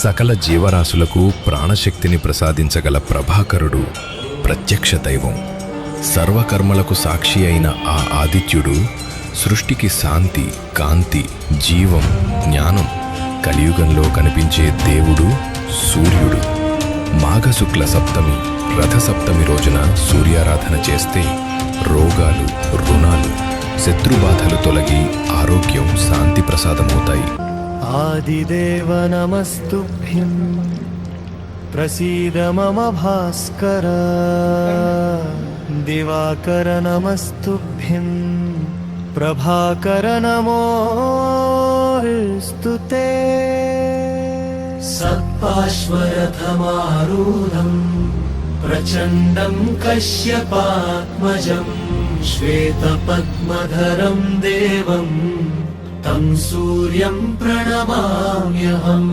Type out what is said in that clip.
సకల జీవరాశులకు ప్రాణశక్తిని ప్రసాదించగల ప్రభాకరుడు ప్రత్యక్ష దైవం. సర్వకర్మలకు సాక్షి అయిన ఆ ఆదిత్యుడు సృష్టికి శాంతి, కాంతి, జీవం, జ్ఞానం. కలియుగంలో కనిపించే దేవుడు సూర్యుడు. మాఘశుక్ల సప్తమి, రథసప్తమి రోజున సూర్యారాధన చేస్తే రోగాలు, రుణాలు, శత్రుబాధలు తొలగి ఆరోగ్యం, శాంతి ప్రసాదమవుతాయి. ఆదిదేవ నమస్తుభ్యం ప్రసీద మమ భాస్కర. దివాకర నమస్తుభ్యం ప్రభాకర నమోస్తుతే. సత్పాశ్వరథమారూఢం ప్రచండం కశ్యపాత్మజం శ్వేతపద్మధరం దేవం తం సూర్యం ప్రణమామ్యహం.